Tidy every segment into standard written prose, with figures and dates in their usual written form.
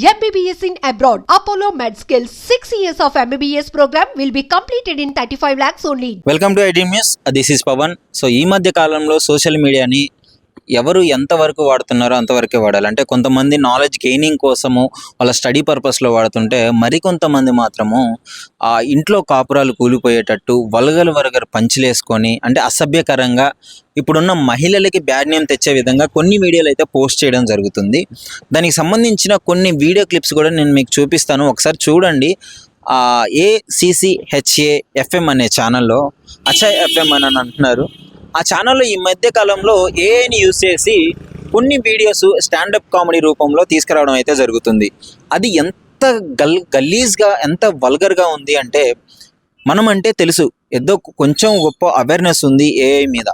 MBBS in abroad. Apollo MedSkills 6 years of MBBS program will be completed in 35 lakhs only. Welcome to IT news. This is Pavan. So ఈ మధ్య కాలంలో social మీడియాని ఎవరు ఎంతవరకు వాడుతున్నారో అంతవరకే వాడాలి. అంటే కొంతమంది నాలెడ్జ్ గెయినింగ్ కోసము వాళ్ళ స్టడీ పర్పస్లో వాడుతుంటే మరికొంతమంది మాత్రము ఆ ఇంట్లో కాపురాలు కూలిపోయేటట్టు వల్గర్ పంచులేసుకొని అంటే అసభ్యకరంగా ఇప్పుడున్న మహిళలకి బ్యాడ్ నేమ్ తెచ్చే విధంగా కొన్ని వీడియోలు అయితే పోస్ట్ చేయడం జరుగుతుంది. దానికి సంబంధించిన కొన్ని వీడియో క్లిప్స్ కూడా నేను మీకు చూపిస్తాను, ఒకసారి చూడండి. ACCHAFM అనే ఛానల్లో అచాయ్ ఎఫ్ఎం అని అంటున్నారు. ఆ ఛానల్లో ఈ మధ్య కాలంలో ఏఐని యూజ్ చేసి కొన్ని వీడియోస్ స్టాండప్ కామెడీ రూపంలో తీసుకురావడం అయితే జరుగుతుంది. అది ఎంత గలీజ్గా ఎంత వల్గర్గా ఉంది అంటే, మనం అంటే తెలుసు ఏదో కొంచెం గొప్ప అవేర్నెస్ ఉంది ఏఐ మీద.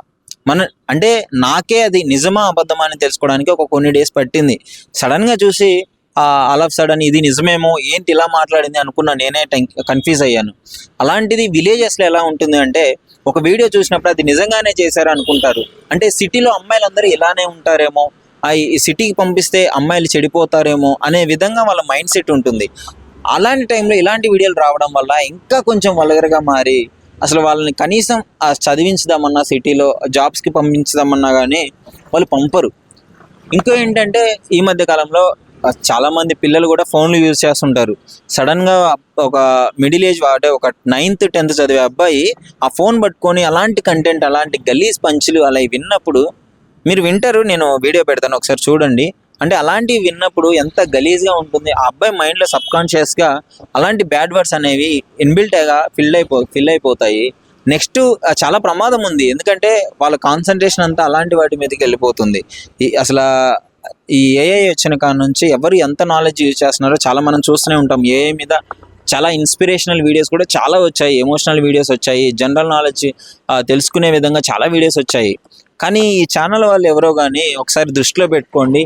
అంటే నాకే అది నిజమా అబద్ధమా అని తెలుసుకోవడానికి ఒక కొన్ని డేస్ పట్టింది. సడన్గా చూసి ఆల్ ఆఫ్ సడన్ ఇది నిజమేమో, ఏంటి ఇలా మాట్లాడింది అనుకున్నా, నేనే కన్ఫ్యూజ్ అయ్యాను. అలాంటిది విలేజెస్లో ఎలా ఉంటుంది అంటే, ఒక వీడియో చూసినప్పుడు అది నిజంగానే చేశారు అనుకుంటారు. అంటే సిటీలో అమ్మాయిలందరూ ఇలానే ఉంటారేమో, ఈ సిటీకి పంపిస్తే అమ్మాయిలు చెడిపోతారేమో అనే విధంగా వాళ్ళ మైండ్ సెట్ ఉంటుంది. అలాంటి టైంలో ఇలాంటి వీడియోలు రావడం వల్ల ఇంకా కొంచెం వల్గర్గా మారి అసలు వాళ్ళని కనీసం చదివించుదామన్నా, సిటీలో జాబ్స్కి పంపించుదామన్నా కానీ వాళ్ళు పంపరు. ఇంకో ఏంటంటే, ఈ మధ్య కాలంలో చాలామంది పిల్లలు కూడా ఫోన్లు యూజ్ చేస్తుంటారు. సడన్గా ఒక మిడిల్ ఏజ్ అంటే ఒక 9th 10th చదివే అబ్బాయి ఆ ఫోన్ పట్టుకొని అలాంటి కంటెంట్, అలాంటి గలీజ్ పంచులు అలా విన్నప్పుడు మీరు వింటారు. నేను వీడియో పెడతాను, ఒకసారి చూడండి. అంటే అలాంటివి విన్నప్పుడు ఎంత గలీజ్గా ఉంటుంది. ఆ అబ్బాయి మైండ్లో సబ్కాన్షియస్గా అలాంటి బ్యాడ్ వర్డ్స్ అనేవి ఇన్బిల్ట్గా ఫిల్ అయిపోతాయి. నెక్స్ట్ చాలా ప్రమాదం ఉంది, ఎందుకంటే వాళ్ళ కాన్సన్ట్రేషన్ అంతా అలాంటి వాటి మీదకి వెళ్ళిపోతుంది. అసలు ఈ ఏఐ వచ్చిన కాడ నుంచి ఎవరు ఎంత నాలెడ్జ్ యూజ్ చేస్తున్నారో చాలా మనం చూస్తూనే ఉంటాం. ఏఐ మీద చాలా ఇన్స్పిరేషనల్ వీడియోస్ కూడా చాలా వచ్చాయి, ఎమోషనల్ వీడియోస్ వచ్చాయి, జనరల్ నాలెడ్జ్ తెలుసుకునే విధంగా చాలా వీడియోస్ వచ్చాయి. కానీ ఈ ఛానల్ వాళ్ళు ఎవరో కానీ ఒకసారి దృష్టిలో పెట్టుకోండి,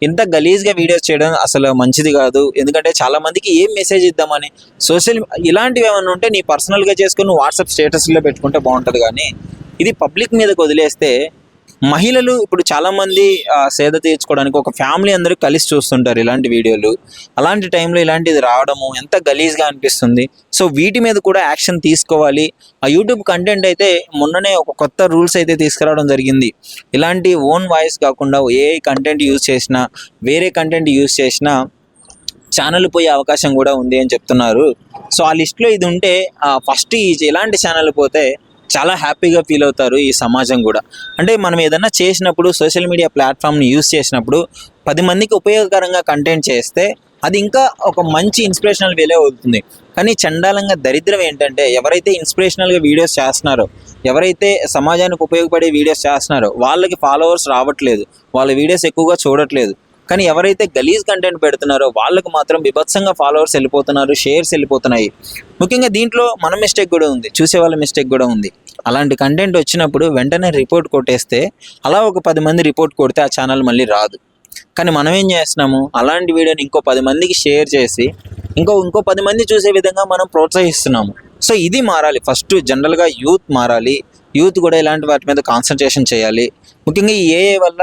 ఇంత గలీజ్గా వీడియోస్ చేయడం అసలు మంచిది కాదు. ఎందుకంటే చాలామందికి ఏం మెసేజ్ ఇద్దామని ఇలాంటివి ఏమైనా ఉంటే నీ పర్సనల్గా చేసుకుని వాట్సాప్ స్టేటస్లో పెట్టుకుంటే బాగుంటుంది. కానీ ఇది పబ్లిక్ మీదకి వదిలేస్తే మహిళలు ఇప్పుడు చాలామంది సేద తీర్చుకోవడానికి ఒక ఫ్యామిలీ అందరూ కలిసి చూస్తుంటారు ఇలాంటి వీడియోలు. అలాంటి టైంలో ఇలాంటిది రావడము ఎంత గలీజ్గా అనిపిస్తుంది. సో వీటి మీద కూడా యాక్షన్ తీసుకోవాలి. ఆ యూట్యూబ్ కంటెంట్ అయితే మొన్ననే ఒక కొత్త రూల్స్ అయితే తీసుకురావడం జరిగింది. ఇలాంటి ఓన్ వాయిస్ కాకుండా ఏ కంటెంట్ యూజ్ చేసినా, వేరే కంటెంట్ యూజ్ చేసినా ఛానల్ పోయే అవకాశం కూడా ఉంది అని చెప్తున్నారు. సో ఆ లిస్ట్లో ఇది ఉంటే ఫస్ట్ ఇలాంటి ఛానల్ పోతే చాలా హ్యాపీగా ఫీల్ అవుతారు ఈ సమాజం కూడా. అంటే మనం ఏదన్నా చేసినప్పుడు, సోషల్ మీడియా ప్లాట్ఫామ్ని యూజ్ చేసినప్పుడు 10 మందికి ఉపయోగకరంగా కంటెంట్ చేస్తే అది ఇంకా ఒక మంచి ఇన్స్పిరేషనల్ వేలే అవుతుంది. కానీ చండాలంగా దరిద్రం ఏంటంటే, ఎవరైతే ఇన్స్పిరేషనల్గా వీడియోస్ చేస్తున్నారో, ఎవరైతే సమాజానికి ఉపయోగపడే వీడియోస్ చేస్తున్నారో వాళ్ళకి ఫాలోవర్స్ రావట్లేదు, వాళ్ళ వీడియోస్ ఎక్కువగా చూడట్లేదు. కానీ ఎవరైతే గలీజ్ కంటెంట్ పెడుతున్నారో వాళ్ళకు మాత్రం విభత్సంగా ఫాలోవర్స్ వెళ్ళిపోతున్నారు, షేర్స్ వెళ్ళిపోతున్నాయి. ముఖ్యంగా దీంట్లో మన మిస్టేక్ కూడా ఉంది, చూసే వాళ్ళ మిస్టేక్ కూడా ఉంది. అలాంటి కంటెంట్ వచ్చినప్పుడు వెంటనే రిపోర్ట్ కొట్టేస్తే, అలా ఒక 10 మంది రిపోర్ట్ కొడితే ఆ ఛానల్ మళ్ళీ రాదు. కానీ మనం ఏం చేస్తున్నాము, అలాంటి వీడియోని ఇంకో 10 మందికి షేర్ చేసి ఇంకో 10 మంది చూసే విధంగా మనం ప్రోత్సహిస్తున్నాము. సో ఇది మారాలి. ఫస్ట్ జనరల్గా యూత్ మారాలి. యూత్ కూడా ఇలాంటి వాటి మీద కాన్సన్ట్రేషన్ చేయాలి. ముఖ్యంగా ఈ ఏఐ వల్ల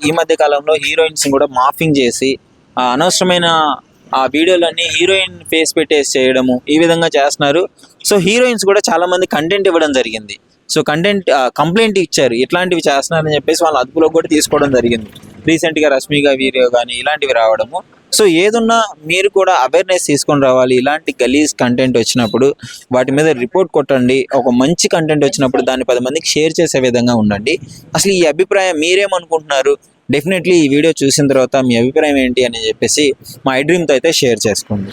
ఈ మధ్య కాలంలో హీరోయిన్స్ కూడా మార్ఫింగ్ చేసి అనవసరమైన ఆ వీడియోలన్నీ హీరోయిన్ ఫేస్ పెట్టేసి చేయడము, ఈ విధంగా చేస్తున్నారు. సో హీరోయిన్స్ కూడా చాలామంది కంటెంట్ ఇవ్వడం జరిగింది. సో కంప్లైంట్ ఇచ్చారు, ఇట్లాంటివి చేస్తున్నారని చెప్పేసి వాళ్ళ అదుపులో కూడా తీసుకోవడం జరిగింది. రీసెంట్గా రష్మిగా వీడియో కానీ ఇలాంటివి రావడము. సో ఏదున్నా మీరు కూడా అవేర్నెస్ తీసుకొని రావాలి. ఇలాంటి గలీజ్ కంటెంట్ వచ్చినప్పుడు వాటి మీద రిపోర్ట్ కొట్టండి. ఒక మంచి కంటెంట్ వచ్చినప్పుడు దాన్ని 10 మందికి షేర్ చేసే విధంగా ఉండండి. అసలు ఈ అభిప్రాయం మీరేమనుకుంటున్నారు? డెఫినెట్లీ ఈ వీడియో చూసిన తర్వాత మీ అభిప్రాయం ఏంటి అని చెప్పేసి మా ఐ డ్రీమ్తో అయితే షేర్ చేసుకోండి.